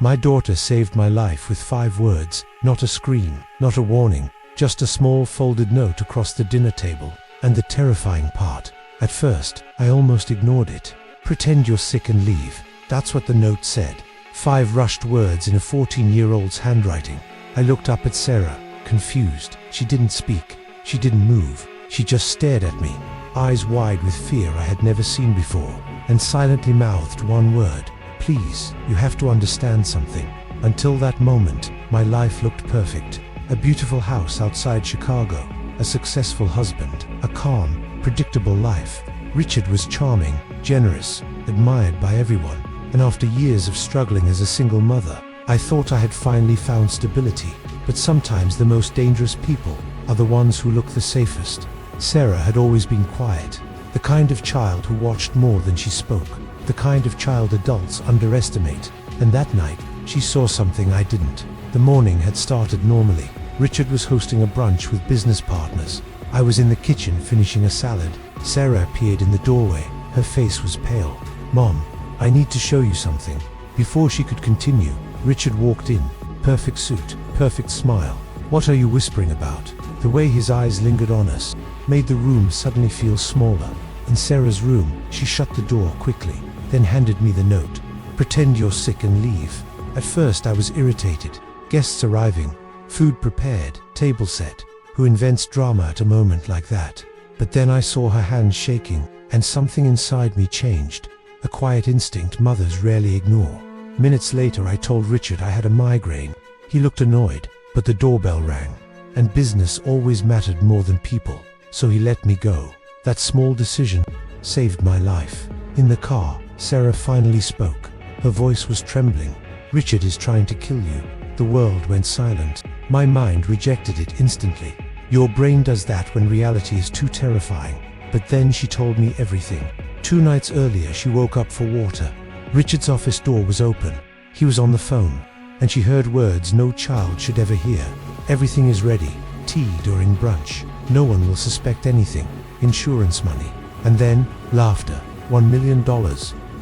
My daughter saved my life with 5 words, not a scream, not a warning, just a small folded note across the dinner table. And the terrifying part, at first, I almost ignored it. Pretend you're sick and leave. That's what the note said. 5 rushed words in a 14-year-old's handwriting. I looked up at Sarah, confused. She didn't speak. She didn't move. She just stared at me, eyes wide with fear I had never seen before, and silently mouthed one word. Please, you have to understand something. Until that moment, my life looked perfect. A beautiful house outside Chicago, a successful husband, a calm, predictable life. Richard was charming, generous, admired by everyone, and after years of struggling as a single mother, I thought I had finally found stability. But sometimes the most dangerous people are the ones who look the safest. Sarah had always been quiet, the kind of child who watched more than she spoke, the kind of child adults underestimate, and that night, she saw something I didn't. The morning had started normally. Richard was hosting a brunch with business partners. I was in the kitchen finishing a salad. Sarah appeared in the doorway. Her face was pale. "Mom, I need to show you something." Before she could continue, Richard walked in. Perfect suit, perfect smile. "What are you whispering about?" The way his eyes lingered on us made the room suddenly feel smaller. In Sarah's room, she shut the door quickly, then handed me the note. "Pretend you're sick and leave." At first I was irritated. Guests arriving, food prepared, table set. Who invents drama at a moment like that? But then I saw her hands shaking, and something inside me changed. A quiet instinct mothers rarely ignore. Minutes later I told Richard I had a migraine. He looked annoyed, but the doorbell rang. And business always mattered more than people, so he let me go. That small decision saved my life. In the car, Sarah finally spoke. Her voice was trembling. "Richard is trying to kill you." The world went silent. My mind rejected it instantly. Your brain does that when reality is too terrifying. But then she told me everything. 2 nights earlier she woke up for water. Richard's office door was open. He was on the phone. And she heard words no child should ever hear. "Everything is ready. Tea during brunch. No one will suspect anything. Insurance money." And then, laughter. $1 million.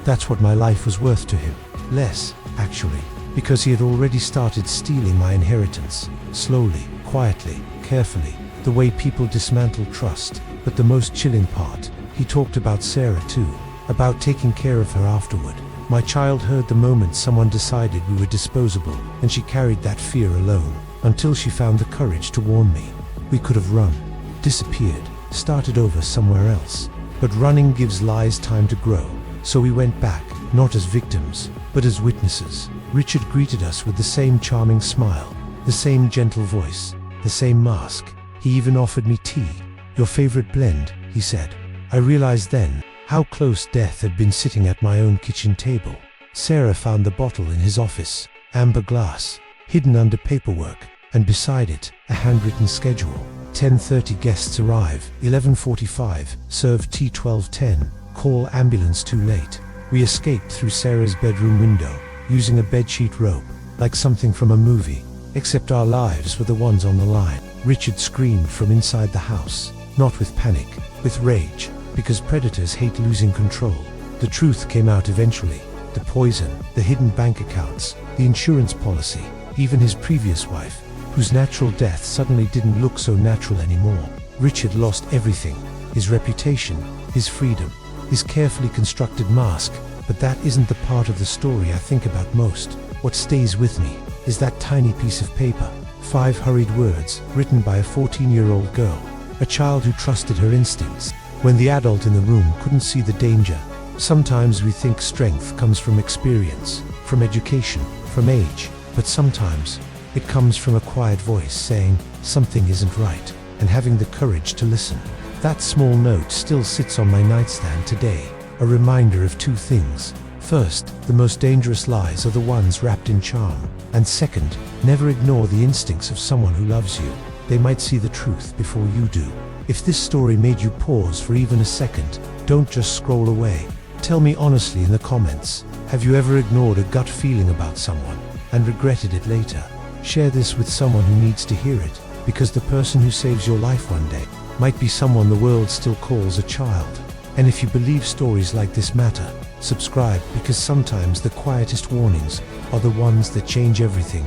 That's what my life was worth to him. Less, actually, because he had already started stealing my inheritance. Slowly, quietly, carefully, the way people dismantle trust. But the most chilling part, he talked about Sarah too, about taking care of her afterward. My child heard the moment someone decided we were disposable, and she carried that fear alone, until she found the courage to warn me. We could have run, disappeared, started over somewhere else. But running gives lies time to grow, so we went back, not as victims, but as witnesses. Richard greeted us with the same charming smile, the same gentle voice, the same mask. He even offered me tea. "Your favorite blend," he said. I realized then how close death had been sitting at my own kitchen table. Sarah found the bottle in his office, amber glass, hidden under paperwork, and beside it, a handwritten schedule. 10:30 guests arrive, 11:45, serve tea 12:10, call ambulance too late. We escaped through Sarah's bedroom window, using a bedsheet rope, like something from a movie, except our lives were the ones on the line. Richard screamed from inside the house, not with panic, with rage, because predators hate losing control. The truth came out eventually. The poison, the hidden bank accounts, the insurance policy, even his previous wife, whose natural death suddenly didn't look so natural anymore. Richard lost everything, his reputation, his freedom, his carefully constructed mask. But that isn't the part of the story I think about most. What stays with me is that tiny piece of paper, 5 hurried words written by a 14-year-old girl, a child who trusted her instincts when the adult in the room couldn't see the danger. Sometimes we think strength comes from experience, from education, from age, but sometimes it comes from a quiet voice saying something isn't right, and having the courage to listen. That small note still sits on my nightstand today, a reminder of 2 things. First, the most dangerous lies are the ones wrapped in charm. And second, never ignore the instincts of someone who loves you. They might see the truth before you do. If this story made you pause for even a second, don't just scroll away. Tell me honestly in the comments, have you ever ignored a gut feeling about someone and regretted it later? Share this with someone who needs to hear it, because the person who saves your life one day might be someone the world still calls a child. And if you believe stories like this matter, subscribe, because sometimes the quietest warnings are the ones that change everything.